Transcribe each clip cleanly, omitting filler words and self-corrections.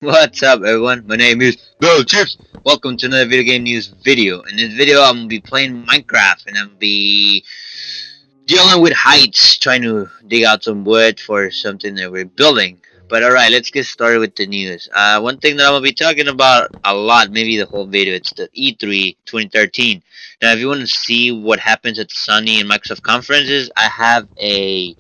What's up, everyone? My name is Velchivz. Welcome to another video game news video. In this video, I'm gonna be playing Minecraft, and I'm gonna be dealing with heights, trying to dig out some wood for something that we're building. But alright, let's get started with the news. One thing that I'm gonna be talking about a lot, maybe the whole video, it's the E3 2013. Now, if you want to see what happens at the Sony and Microsoft conferences, I have a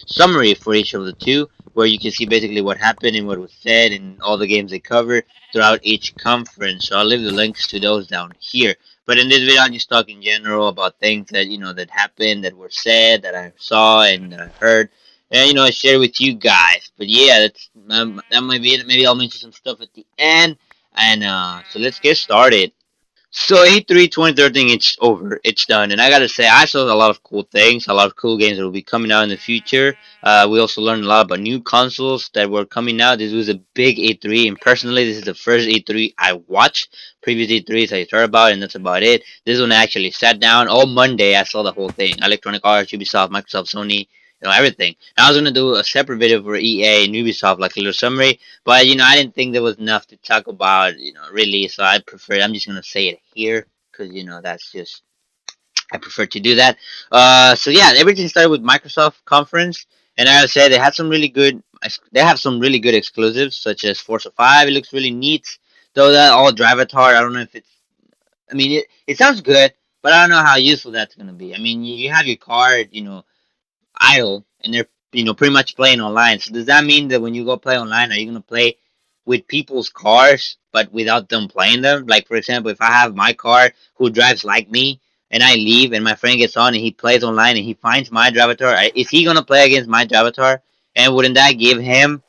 summary for each of the two, where you can see basically what happened and what was said and all the games they cover throughout each conference. So I'll leave the links to those down here. But in this video, I'm just talking general about things that that happened, that were said, that I saw and that I heard, and I share with you guys. But yeah, that might be it. Maybe I'll mention some stuff at the end, and so let's get started. So E3 2013, it's over. It's done. And I gotta say, I saw a lot of cool things, a lot of cool games that will be coming out in the future. We also learned a lot about new consoles that were coming out. This was a big E3, and personally, this is the first E3 I watched. Previous E3s I heard about, and that's about it. This one I actually sat down all Monday. I saw the whole thing: Electronic Arts, Ubisoft, Microsoft, Sony, everything. And I was gonna do a separate video for EA and Ubisoft, like a little summary, but I didn't think there was enough to talk about, really. So I'm just gonna say it here because that's just I prefer to do that. So yeah, everything started with Microsoft conference, and I would say they had some really good. They have some really good exclusives, such as Forza 5. It looks really neat, though that all Drivatar. I don't know if it's. I mean, it sounds good, but I don't know how useful that's gonna be. I mean, you have your car, idle and they're pretty much playing online. So does that mean that when you go play online, are you gonna play with people's cars but without them playing them? Like, for example, if I have my car who drives like me and I leave and my friend gets on and he plays online and he finds my Drivatar, is he gonna play against my Drivatar? And wouldn't that give him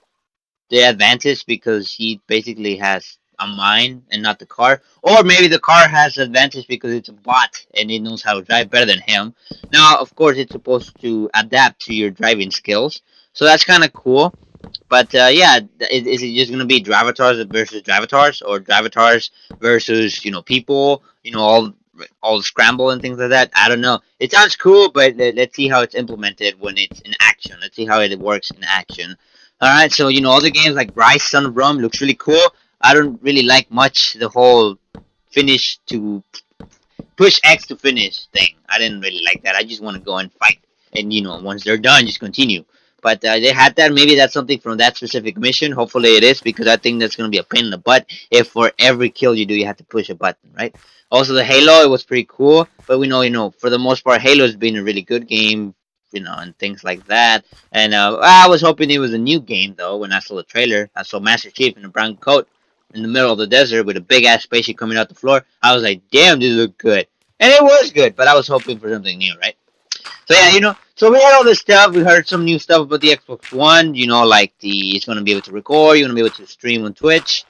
the advantage because he basically has a mind and not the car? Or maybe the car has advantage because it's a bot and it knows how to drive better than him. Now, of course, it's supposed to adapt to your driving skills, so that's kind of cool. But yeah, is it just gonna be Drivatars versus Drivatars, or Drivatars versus people? All the scramble and things like that. I don't know. It sounds cool, but let's see how it's implemented when it's in action. Let's see how it works in action. All right, so other games like Rise Son of Rome looks really cool. I don't really like much the whole finish to push X to finish thing. I didn't really like that. I just want to go and fight, and once they're done, just continue. But they had that. Maybe that's something from that specific mission. Hopefully it is, because I think that's gonna be a pain in the butt if for every kill you do you have to push a button, right? Also, the Halo, it was pretty cool, but we know, for the most part, Halo's been a really good game, and things like that. And I was hoping it was a new game though. When I saw the trailer, I saw Master Chief in a brown coat in the middle of the desert with a big ass spaceship coming out the floor. I was like, damn, this look good. And it was good, but I was hoping for something new, right? So yeah, so we had all this stuff. We heard some new stuff about the Xbox One. Like it's gonna be able to record. You're gonna be able to stream on Twitch.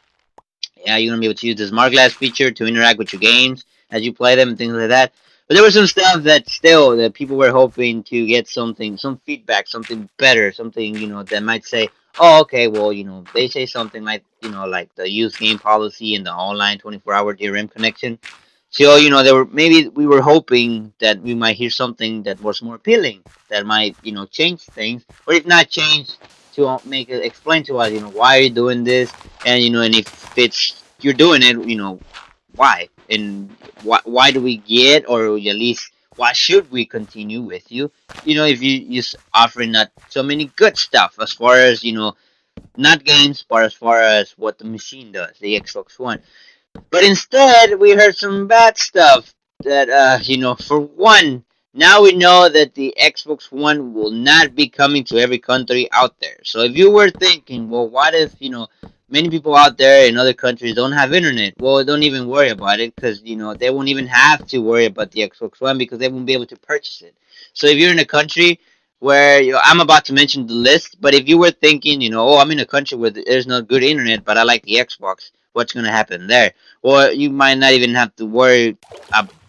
Yeah, you're gonna be able to use the smart glass feature to interact with your games as you play them and things like that. But there was some stuff that people were hoping to get something, some feedback, something better, something that might say, oh, okay, well, they say something like like the use game policy and the online 24-hour DRM connection. So there were maybe we were hoping that we might hear something that was more appealing, that might change things, or if not change, to make it explain to us why are you doing this, and and if it's you're doing it, why, and why do we get, or at least why should we continue with you, if you just offering not so many good stuff as far as not games, but as far as what the machine does, the Xbox One. But instead, we heard some bad stuff. That, for one, now we know that the Xbox One will not be coming to every country out there. So if you were thinking, well, what if, many people out there in other countries don't have internet? Well, don't even worry about it, because, they won't even have to worry about the Xbox One because they won't be able to purchase it. So if you're in a country where, I'm about to mention the list, but if you were thinking, oh, I'm in a country where there's no good internet, but I like the Xbox, what's going to happen there? Or you might not even have to worry.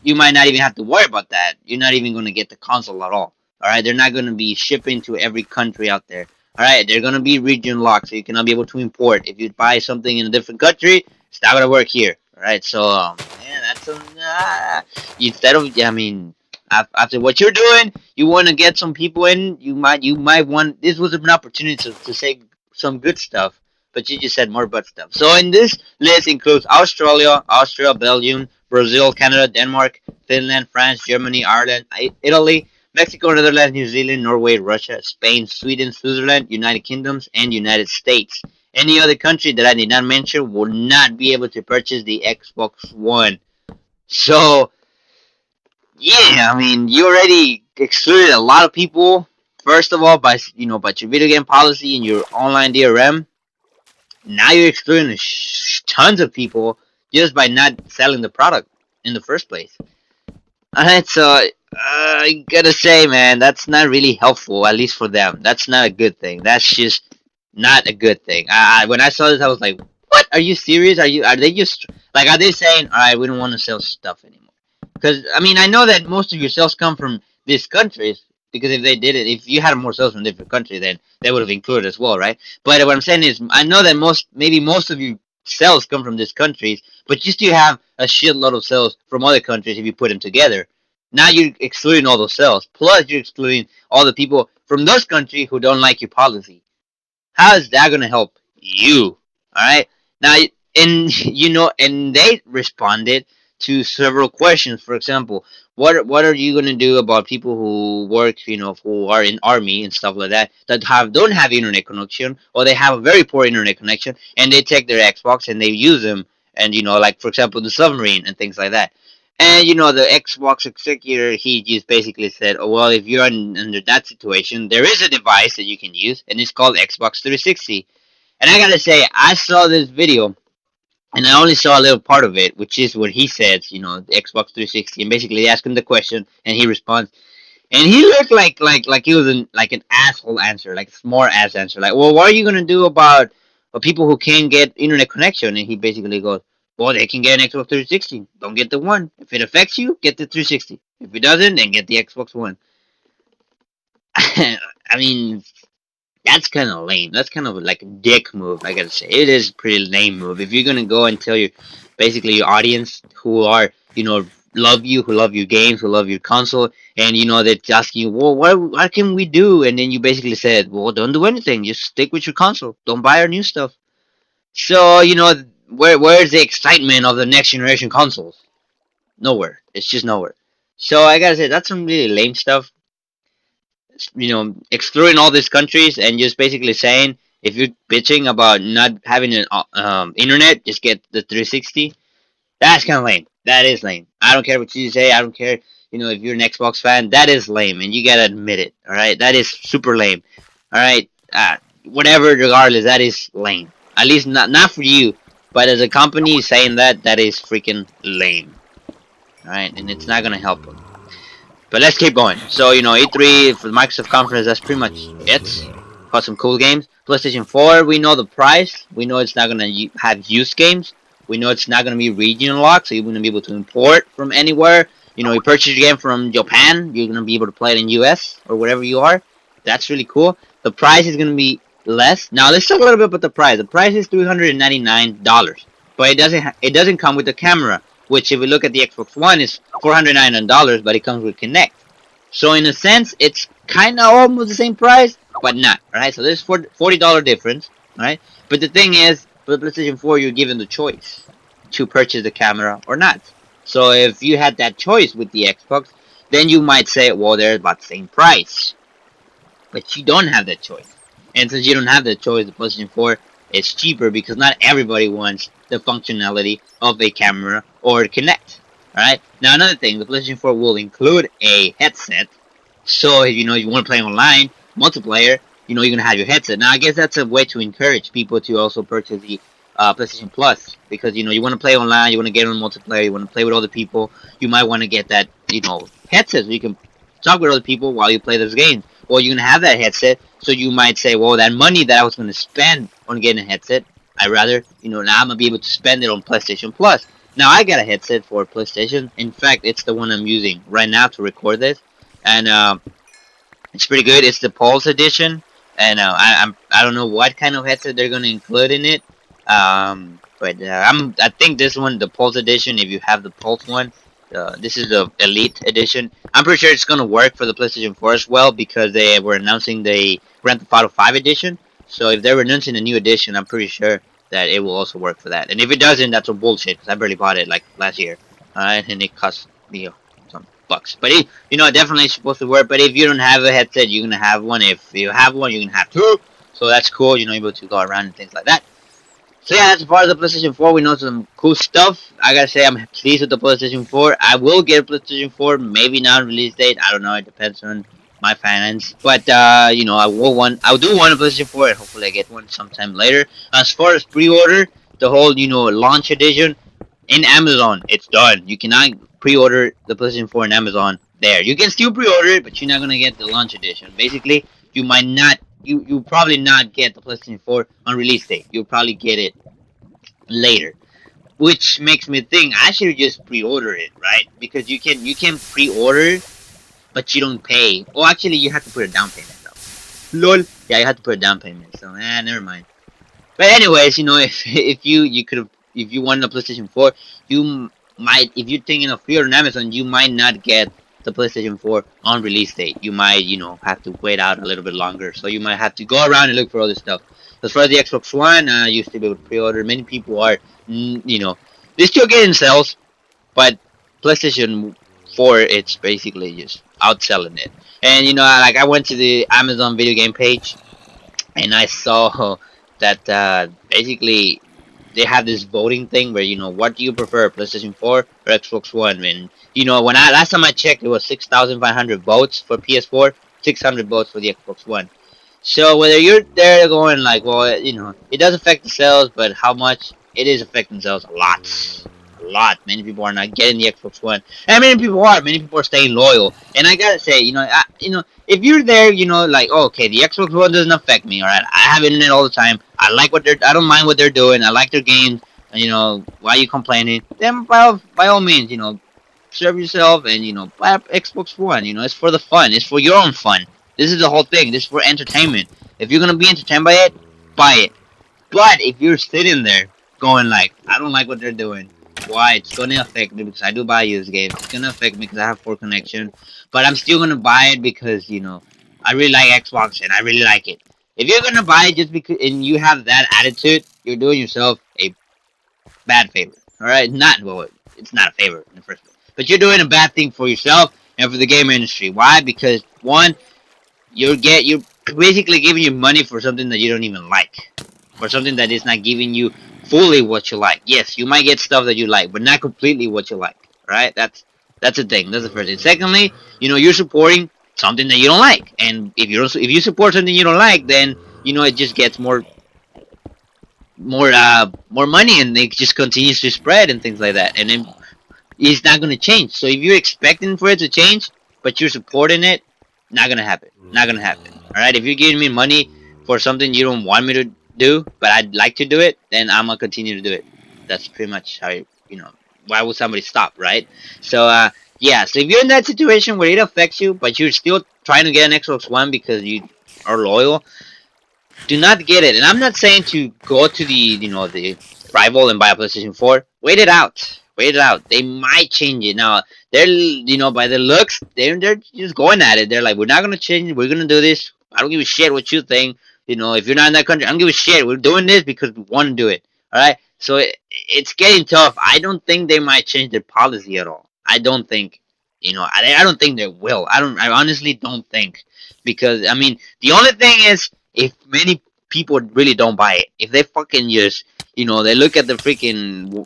You might not even have to worry about that. You're not even going to get the console at all. All right, they're not going to be shipping to every country out there. All right, they're going to be region locked, so you cannot be able to import. If you buy something in a different country, it's not going to work here. All right, so man, that's instead of, I mean, after what you're doing, you want to get some people in. You might want. This was an opportunity to say some good stuff, but you just said more butt stuff. So in this list includes Australia, Austria, Belgium, Brazil, Canada, Denmark, Finland, France, Germany, Ireland, Italy, Mexico, Netherlands, New Zealand, Norway, Russia, Spain, Sweden, Switzerland, United Kingdoms, and United States. Any other country that I did not mention will not be able to purchase the Xbox One. So, yeah, I mean, you already excluded a lot of people. First of all, by by your video game policy and your online DRM. Now you're excluding tons of people just by not selling the product in the first place. Alright, so I gotta say, man, that's not really helpful, at least for them. That's not a good thing. That's just not a good thing. When I saw this, I was like, "What? Are you serious? Are they just like are they saying, all right, we don't want to sell stuff anymore?" Because I mean, I know that most of your sales come from these countries. Because if they did it, if you had more sales from different countries, then they would have included as well, right? But what I'm saying is, I know that maybe most of your sales come from these countries, but you still have a shitload of sales from other countries if you put them together. Now you're excluding all those sales. Plus, you're excluding all the people from those countries who don't like your policy. How is that going to help you? All right. Now, and and they responded to several questions. For example, what are you going to do about people who work, who are in army and stuff like that don't have internet connection, or they have a very poor internet connection, and they take their Xbox and they use them, and like for example the submarine and things like that. And the Xbox executive, he just basically said, "Oh well, if you're under that situation, there is a device that you can use, and it's called Xbox 360." And I gotta say, I saw this video, and I only saw a little part of it, which is what he says, the Xbox 360, and basically they ask him the question, and he responds, and he looked like he was an asshole answer, like a smart ass answer, like, "Well, what are you gonna do about people who can't get internet connection?" And he basically goes, "Well, they can get an Xbox 360. Don't get the one. If it affects you, get the 360. If it doesn't, then get the Xbox One." I mean, that's kind of lame. That's kind of like a dick move. I gotta say, it is a pretty lame move. If you're gonna go and tell basically your audience who are, love you, who love your games, who love your console, and they're asking you, "Well, what can we do?" And then you basically said, "Well, don't do anything. Just stick with your console. Don't buy our new stuff." So where's the excitement of the next generation consoles? Nowhere. It's just nowhere. So I gotta say that's some really lame stuff. Excluding all these countries and just basically saying if you're bitching about not having an internet, just get the 360. That's kind of lame. That is lame. I don't care what you say. I don't care. If you're an Xbox fan, that is lame, and you gotta admit it. All right, that is super lame. All right, whatever. Regardless, that is lame. At least not for you, but as a company saying that is freaking lame. All right, and it's not gonna help them. But let's keep going. So, E3 for the Microsoft conference, that's pretty much it. Got some cool games. PlayStation 4, we know the price. We know it's not going to have used games. We know it's not going to be region locked, so you're going to be able to import from anywhere. You purchase your game from Japan, you're going to be able to play it in US or wherever you are. That's really cool. The price is going to be less. Now, let's talk a little bit about the price. The price is $399, but it doesn't come with the camera, which if we look at the Xbox One is $499, but it comes with Kinect. So in a sense, it's kind of almost the same price, but not. Alright, so there's $40 difference. Alright, but the thing is, for the PlayStation 4, you're given the choice to purchase the camera or not. So if you had that choice with the Xbox, then you might say, well, they're about the same price. But you don't have that choice. And since you don't have that choice, the PlayStation 4 is cheaper because not everybody wants the functionality of a camera or Kinect. Alright? Now another thing, the PlayStation 4 will include a headset. So if you want to play online, multiplayer, you're going to have your headset. Now I guess that's a way to encourage people to also purchase the PlayStation Plus. Because you want to play online, you want to get on multiplayer, you want to play with other people. You might want to get that, headset so you can talk with other people while you play those games. Or you're going to have that headset, so you might say, well, that money that I was going to spend on getting a headset, I rather, now I'm going to be able to spend it on PlayStation Plus. Now, I got a headset for PlayStation. In fact, it's the one I'm using right now to record this. And it's pretty good. It's the Pulse Edition. And I don't know what kind of headset they're going to include in it. But I think this one, the Pulse Edition, if you have the Pulse one, this is the Elite Edition. I'm pretty sure it's going to work for the PlayStation 4 as well because they were announcing the Grand Theft Auto 5 Edition. So if they're announcing a new edition, I'm pretty sure that it will also work for that. And if it doesn't, that's some bullshit. Because I barely bought it like last year, alright, and it cost me some bucks. But it, definitely supposed to work. But if you don't have a headset, you're gonna have one. If you have one, you're gonna have two. So that's cool. Able to go around and things like that. So yeah, as far as the PlayStation 4, we know some cool stuff. I gotta say, I'm pleased with the PlayStation 4. I will get a PlayStation 4, maybe not on release date. I don't know. It depends on my finance. But I do want a PlayStation 4, and hopefully I get one sometime later. As far as pre-order, the whole launch edition in Amazon, it's done. You cannot pre-order the PlayStation 4 in Amazon. There, you can still pre-order it, but you're not gonna get the launch edition. Basically, you might not you probably not get the PlayStation 4 on release date. You'll probably get it later, which makes me think I should just pre-order it, right? Because you can pre-order, but you don't pay. Oh, actually, you have to put a down payment though. Lol. Yeah, you have to put a down payment. So never mind. But anyways, if you want a PlayStation 4, you might, if you're thinking of pre-order on Amazon, you might not get the PlayStation 4 on release date. You might, have to wait out a little bit longer. So you might have to go around and look for other stuff. As far as the Xbox One, I used to be able to pre-order. Many people are, they're still getting sales, but PlayStation 4, it's basically just outselling it. And like I went to the Amazon video game page, and I saw that basically they have this voting thing where what do you prefer, PlayStation 4 or Xbox One? And when I last time I checked, it was 6,500 votes for PS4, 600 votes for the Xbox One. So whether you're there going like, well, it does affect the sales, but how much? It is affecting sales a lot. A lot. Many people are not getting the Xbox One, and many people are. Many people are staying loyal. And I gotta say, if you're there, like, oh, okay, the Xbox One doesn't affect me. All right, I have internet all the time. I like I don't mind what they're doing. I like their games. And, why are you complaining? Then by all means, serve yourself and buy up Xbox One. It's for the fun. It's for your own fun. This is the whole thing. This is for entertainment. If you're gonna be entertained by it, buy it. But if you're sitting there going like, I don't like what they're doing, why? It's gonna affect me because I do buy used games. It's gonna affect me because I have poor connection. But I'm still gonna buy it because I really like Xbox and I really like it. If you're gonna buy it just because and you have that attitude, you're doing yourself a bad favor. All right, not well, it's not a favor in the first place, but you're doing a bad thing for yourself and for the game industry. Why? Because one, you're basically giving you money for something that you don't even like, for something that is not giving you fully what you like. Yes, you might get stuff that you like, but not completely what you like. Right? That's the thing. That's the first thing. Secondly, you're supporting something that you don't like, and if you support something you don't like, then it just gets more money, and it just continues to spread and things like that, and then it's not gonna change. So if you're expecting for it to change, but you're supporting it, not gonna happen. Not gonna happen. All right. If you're giving me money for something you don't want me to do, but I'd like to do it, then I'm gonna continue to do it. That's pretty much how why would somebody stop, right? So yeah. So if you're in that situation where it affects you, but you're still trying to get an Xbox One because you are loyal, do not get it. And I'm not saying to go to the rival and buy a PlayStation 4. Wait it out. Wait it out. They might change it. Now, they're by the looks, they're just going at it. They're like, we're not gonna change it. We're gonna do this. I don't give a shit what you think. If you're not in that country, I don't give a shit. We're doing this because we want to do it. All right. So it's getting tough. I don't think they might change their policy at all. I don't think. I don't think they will. I honestly don't think, because I mean, the only thing is, if many people really don't buy it, if they fucking just they look at the freaking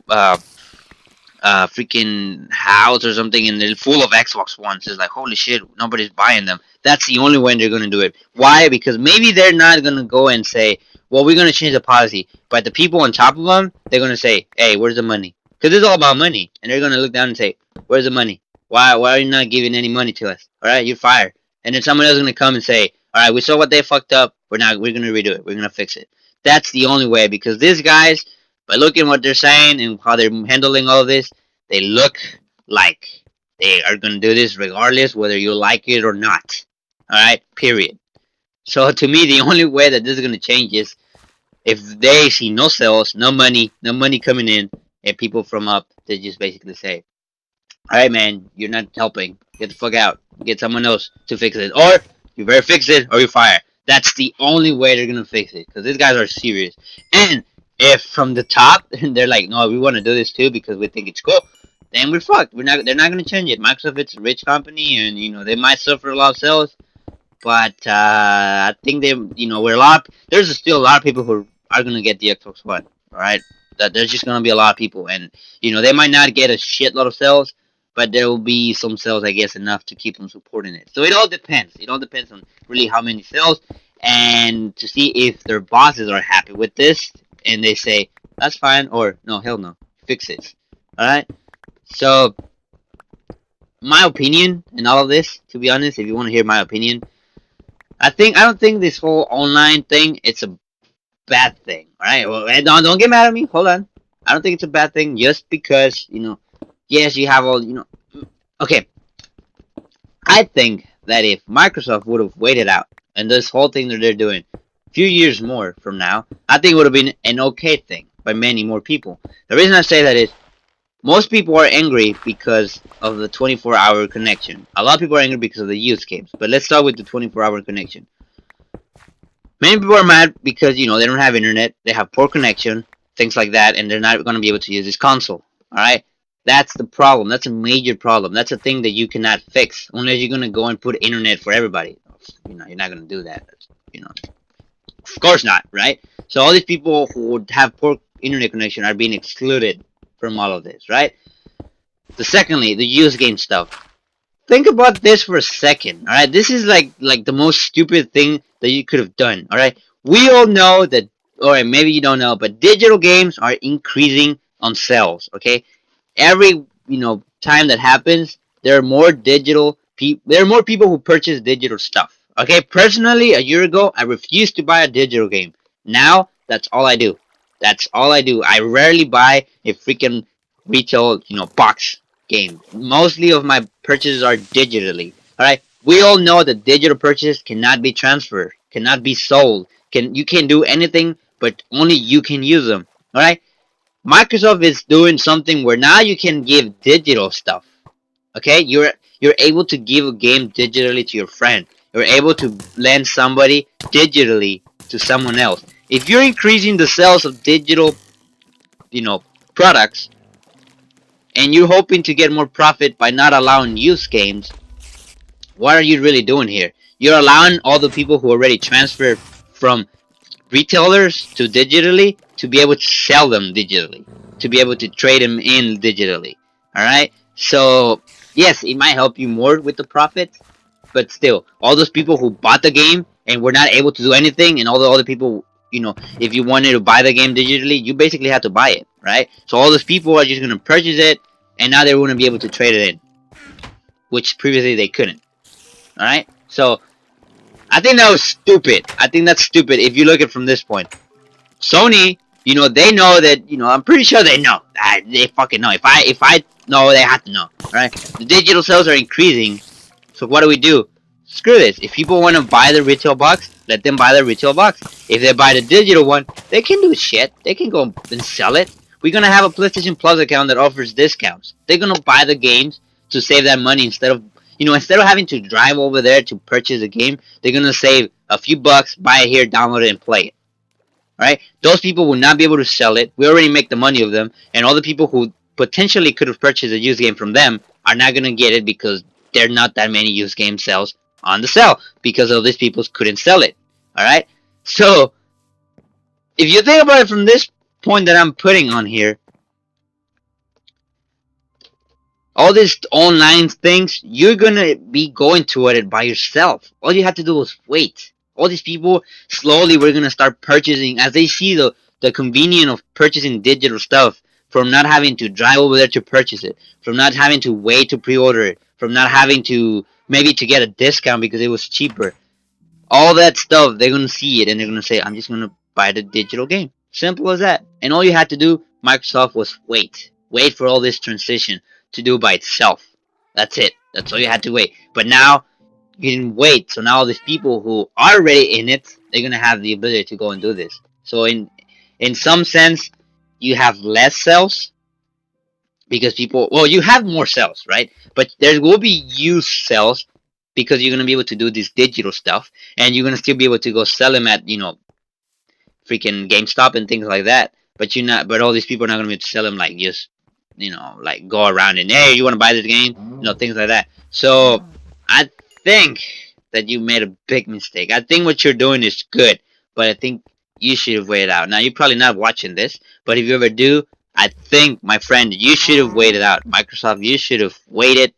house or something and they're full of Xbox Ones, it's like, holy shit, nobody's buying them. That's the only way they're gonna do it. Why? Because maybe they're not gonna go and say, well, we're gonna change the policy, but the people on top of them, they're gonna say, hey, where's the money? Because it's all about money, and they're gonna look down and say, where's the money? Why are you not giving any money to us? All right, you're fired. And then someone else is gonna come and say, all right, we saw what they fucked up. We're gonna redo it. We're gonna fix it. That's the only way, because these guys, by looking what they're saying and how they're handling all of this, they look like they are gonna do this regardless whether you like it or not. All right, period. So to me, the only way that this is gonna change is if they see no sales, no money coming in, and people from up, they just basically say, all right, man, you're not helping. Get the fuck out. Get someone else to fix it, or you better fix it, or you fire. That's the only way they're gonna fix it, because these guys are serious. And if from the top they're like, no, we want to do this too because we think it's cool, then we're fucked. We're not. They're not gonna change it. Microsoft, it's a rich company, and they might suffer a lot of sales, but I think they, we're a lot. There's still a lot of people who are gonna get the Xbox One. All right, that there's just gonna be a lot of people, and they might not get a shitload of sales, but there will be some sales, I guess, enough to keep them supporting it. So it all depends. It all depends on really how many sales, and to see if their bosses are happy with this, and they say that's fine, or no, hell no, fix it. All right. So my opinion in all of this, to be honest, if you want to hear my opinion, I don't think this whole online thing it's a bad thing. All right, well, don't get mad at me. Hold on, I don't think it's a bad thing just because yes, you have all Okay, I think that if Microsoft would have waited out and this whole thing that they're doing a few years more from now, I think it would have been an okay thing by many more people. The reason I say that is most people are angry because of the 24-hour connection. A lot of people are angry because of the use games. But let's start with the 24-hour connection. Many people are mad because, they don't have internet, they have poor connection, things like that, and they're not going to be able to use this console. Alright? That's the problem. That's a major problem. That's a thing that you cannot fix unless you're going to go and put internet for everybody. You're not going to do that. Of course not, right? So all these people who would have poor internet connection are being excluded from all of this, right? Secondly, the use game stuff. Think about this for a second, all right? This is like the most stupid thing that you could have done, all right? We all know that, or maybe you don't know, but digital games are increasing on sales, okay? Every time that happens, there are more there are more people who purchase digital stuff. Okay, personally, a year ago, I refused to buy a digital game. Now, that's all I do. That's all I do. I rarely buy a freaking retail, box game. Mostly of my purchases are digitally. All right. We all know that digital purchases cannot be transferred, cannot be sold. You can't do anything, but only you can use them. All right. Microsoft is doing something where now you can give digital stuff. Okay, you're able to give a game digitally to your friend. You're able to lend somebody digitally to someone else. If you're increasing the sales of digital, products, and you're hoping to get more profit by not allowing used games, what are you really doing here? You're allowing all the people who already transferred from retailers to digitally to be able to sell them digitally, to be able to trade them in digitally. All right. So yes, it might help you more with the profit, but still, all those people who bought the game and were not able to do anything, and all the other people, if you wanted to buy the game digitally, you basically had to buy it, right? So all those people are just gonna purchase it, and now they wouldn't be able to trade it in, which previously they couldn't. All right. So I think that was stupid. I think that's stupid if you look at it from this point. Sony, they know that, I'm pretty sure they know. They fucking know. If I know, they have to know. Right? The digital sales are increasing. So what do? Screw this. If people want to buy the retail box, let them buy the retail box. If they buy the digital one, they can do shit. They can go and sell it. We're going to have a PlayStation Plus account that offers discounts. They're going to buy the games to save that money instead of having to drive over there to purchase a game. They're going to save a few bucks, buy it here, download it, and play it. Right? Those people will not be able to sell it. We already make the money of them. And all the people who potentially could have purchased a used game from them are not going to get it because there are not that many used game sales on the sale because all these people couldn't sell it. Alright? So, if you think about it from this point that I'm putting on here, all these online things, you're going to be going to it by yourself. All you have to do is wait. All these people, slowly we're going to start purchasing as they see the convenience of purchasing digital stuff, from not having to drive over there to purchase it, from not having to wait to pre-order it, from not having to maybe to get a discount because it was cheaper. All that stuff, they're going to see it and they're going to say, I'm just going to buy the digital game. Simple as that. And all you had to do, Microsoft, was wait. Wait for all this transition to do by itself. That's it. That's all you had to wait. But now, you didn't wait. So now all these people who are already in it, they're going to have the ability to go and do this. So in some sense, you have less sales because you have more sales, right? But there will be used sales because you're gonna be able to do this digital stuff, and you're gonna still be able to go sell them at freaking GameStop and things like that. But you're not. But all these people are not gonna be able to sell them like just like go around and hey, you want to buy this game, things like that. So I think that you made a big mistake. I think what you're doing is good, but I think you should have waited out. Now you're probably not watching this, but if you ever do, I think, my friend, you should have waited out. Microsoft, you should have waited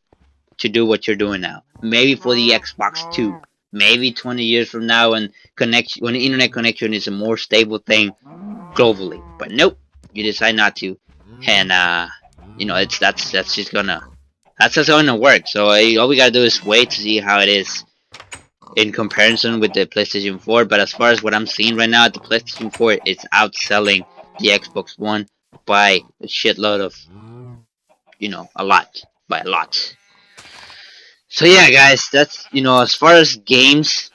to do what you're doing now. Maybe for the Xbox 2. Maybe 20 years from now when the internet connection is a more stable thing globally. But nope, you decide not to. And it's that's just gonna work. So all we gotta do is wait to see how it is in comparison with the PlayStation 4. But as far as what I'm seeing right now, the PlayStation 4 is outselling the Xbox One by a shitload of, a lot, by a lot. So yeah, guys, that's as far as games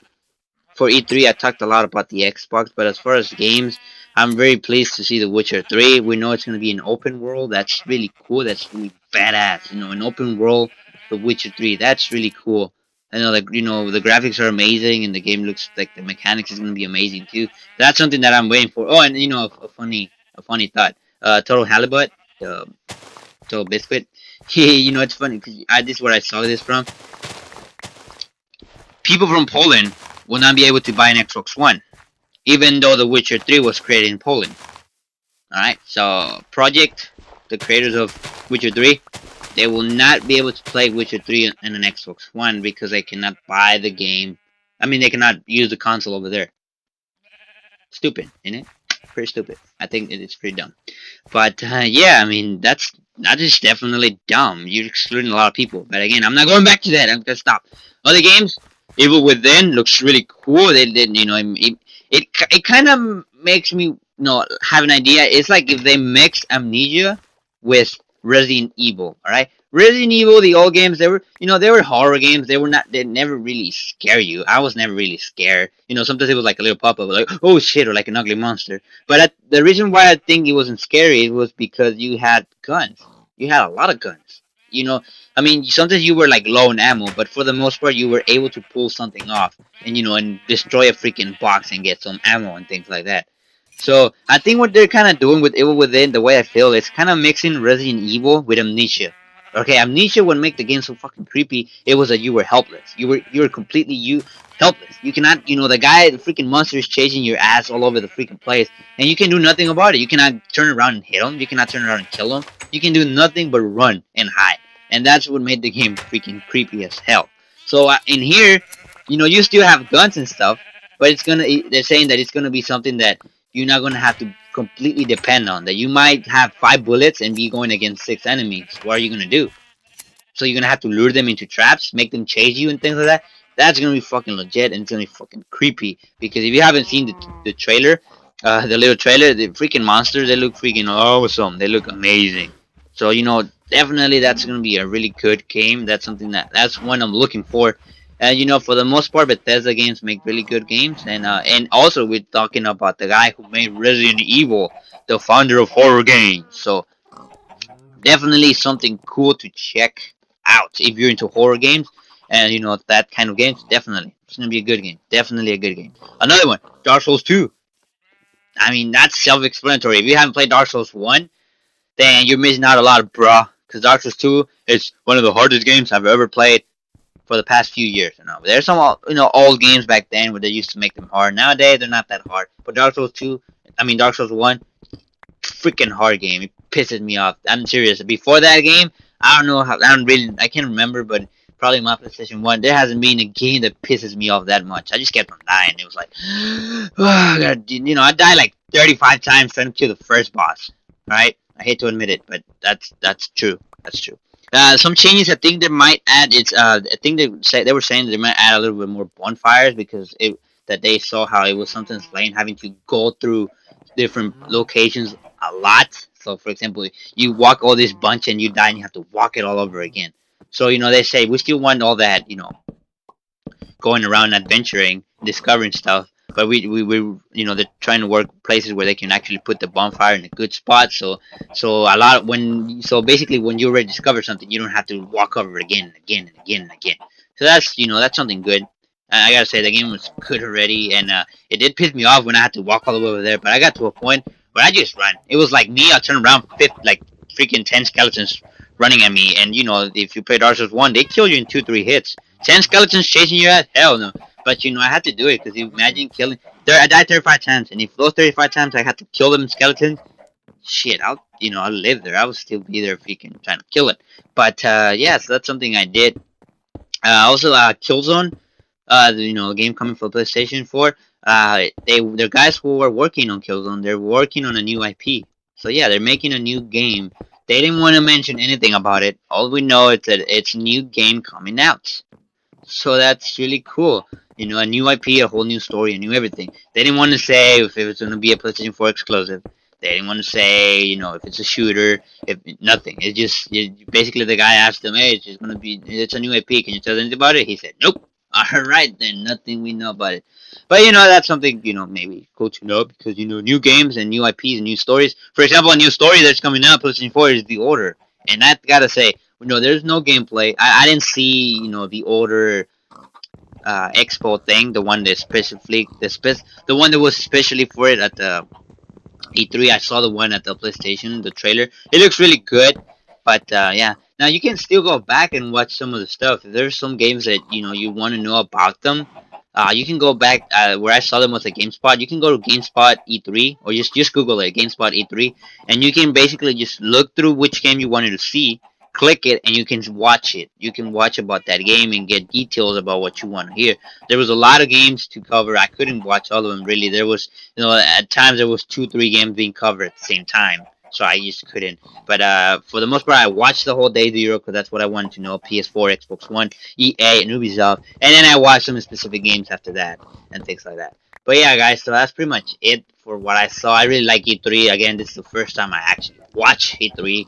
for E3, I talked a lot about the Xbox, but as far as games, I'm very pleased to see The Witcher 3. We know it's going to be an open world. That's really cool. That's really badass. An open world, The Witcher 3. That's really cool. I know, the graphics are amazing, and the game looks like the mechanics is going to be amazing too. That's something that I'm waiting for. Oh, and a funny thought. Total Halibut, Total Biscuit. It's funny because this is where I saw this from. People from Poland will not be able to buy an Xbox One, even though The Witcher 3 was created in Poland. Alright, so Project, the creators of Witcher 3, they will not be able to play Witcher 3 in an Xbox One because they cannot buy the game. I mean, they cannot use the console over there. Stupid, isn't it? Pretty stupid. I think it's pretty dumb. But yeah, I mean, that is definitely dumb. You're excluding a lot of people. But again, I'm not going back to that. I'm gonna stop. Other games, Evil Within looks really cool. It kind of makes me have an idea. It's like if they mixed Amnesia with Resident Evil. All right, Resident Evil, the old games, they were horror games. They never really scare you. I was never really scared. Sometimes it was like a little pop up, like oh shit, or like an ugly monster. But the reason why I think it wasn't scary was because you had guns. You had a lot of guns. I mean, sometimes you were like low on ammo, but for the most part, you were able to pull something off and destroy a freaking box and get some ammo and things like that. So I think what they're kind of doing with Evil Within, the way I feel, is kind of mixing Resident Evil with Amnesia. Okay, Amnesia would make the game so fucking creepy. It was that you were helpless. You were completely helpless. You cannot, the freaking monster is chasing your ass all over the freaking place, and you can do nothing about it. You cannot turn around and hit him. You cannot turn around and kill him. You can do nothing but run and hide, and that's what made the game freaking creepy as hell. So in here, you still have guns and stuff, but they're saying that it's gonna be something that you're not gonna have to completely depend on. That you might have 5 bullets and be going against 6 enemies. What are you gonna do? So you're gonna have to lure them into traps, make them chase you and things like that. That's gonna be fucking legit, and it's gonna be fucking creepy. Because if you haven't seen the trailer, the little trailer, the freaking monsters, they look freaking awesome. They look amazing. So definitely that's gonna be a really good game. That's one I'm looking for. And for the most part, Bethesda games make really good games, and also we're talking about the guy who made Resident Evil, the founder of horror games. So definitely something cool to check out if you're into horror games, and that kind of games. Definitely, it's gonna be a good game. Definitely a good game. Another one, Dark Souls 2. I mean, that's self-explanatory. If you haven't played Dark Souls 1, then you're missing out a lot, bruh. Because Dark Souls 2 is one of the hardest games I've ever played for the past few years. There's some old games back then where they used to make them hard. Nowadays they're not that hard. But Dark Souls 1, freaking hard game. It pisses me off. I'm serious. Before that game, I don't know how. I can't remember, but probably my PlayStation 1. There hasn't been a game that pisses me off that much. I just kept on dying. It was like, I died like 35 times trying to kill the first boss. Right? I hate to admit it, but that's true. That's true. Some changes I think they might add. I think they were saying they might add a little bit more bonfires because that they saw how it was something slaying having to go through different locations a lot. So for example, you walk all this bunch and you die and you have to walk it all over again. So they say we still want all that going around adventuring, discovering stuff. But we they're trying to work places where they can actually put the bonfire in a good spot. So basically when you already discover something, you don't have to walk over it again and again and again and again. So that's that's something good. I gotta say the game was good already, and it did piss me off when I had to walk all the way over there. But I got to a point where I just ran. It was like me. I turned around, like freaking 10 skeletons running at me, and if you play Dark Souls 1, they kill you in 2-3 hits. 10 skeletons chasing you at hell no. But I had to do it because you imagine killing. There, I died 35 times, and if those 35 times I had to kill them skeletons, shit, I'll live there. I would still be there freaking trying to kill it. But yeah, so that's something I did. Also, Killzone, a game coming for PlayStation 4. They're guys who are working on Killzone. They're working on a new IP. So yeah, they're making a new game. They didn't want to mention anything about it. All we know is that it's a new game coming out. So that's really cool. A new IP, a whole new story, a new everything. They didn't want to say if it was going to be a PlayStation 4 exclusive. They didn't want to say, if it's a shooter, if nothing. It's just basically the guy asked them, "Hey, it's a new IP. Can you tell us anything about it?" He said, "Nope." All right, then nothing we know about it. But that's something maybe cool to know because new games and new IPs and new stories. For example, a new story that's coming out PlayStation 4 is The Order, and I gotta say, there's no gameplay. I didn't see The Order expo thing, the one that specifically the one that was specially for it at the E3. I saw the one at the PlayStation, the trailer. It looks really good, but yeah. Now you can still go back and watch some of the stuff. If there's some games that you want to know about them, you can go back. Where I saw them was at GameSpot. You can go to GameSpot E3 or just Google it, GameSpot E3, and you can basically just look through which game you wanted to see, click it, and you can watch it. You can watch about that game and get details about what you want to hear. There was a lot of games to cover. I couldn't watch all of them really. There was at times there was 2-3 games being covered at the same time, so I just couldn't. But for the most part, I watched the whole day zero because that's what I wanted to know: PS4, Xbox One, EA, and Ubisoft, and then I watched some specific games after that and things like that. But yeah, guys, so that's pretty much it for what I saw. I really like E3. Again, this is the first time I actually watched E3.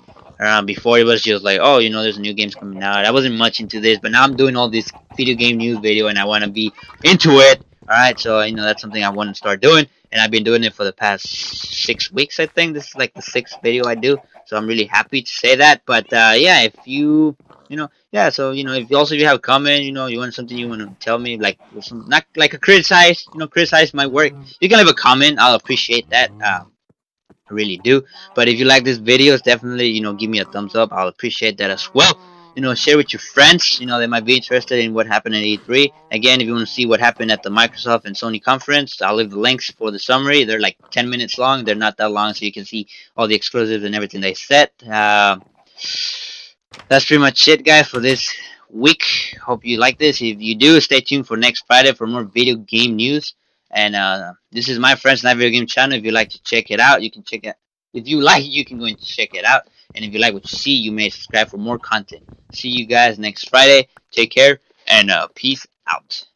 Before it was just like, oh, there's new games coming out. I wasn't much into this, but now I'm doing all this video game news video, and I want to be into it. All right, so that's something I want to start doing, and I've been doing it for the past 6 weeks. I think this is like the sixth video I do, so I'm really happy to say that. But yeah, if yeah, so if you have a comment, you want something you want to tell me, like not like a criticize my work, you can leave a comment. I'll appreciate that. I really do. But if you like this videos, definitely give me a thumbs up. I'll appreciate that as well. Share with your friends. They might be interested in what happened at E3. Again, if you want to see what happened at the Microsoft and Sony conference, I'll leave the links for the summary. They're like 10 minutes long. They're not that long, so you can see all the exclusives and everything they said. That's pretty much it, guys, for this week. Hope you like this. If you do, stay tuned for next Friday for more video game news. And this is my Friends Night Video Game channel. If you like to check it out, you can check it. If you like, you can go and check it out. And if you like what you see, you may subscribe for more content. See you guys next Friday. Take care and peace out.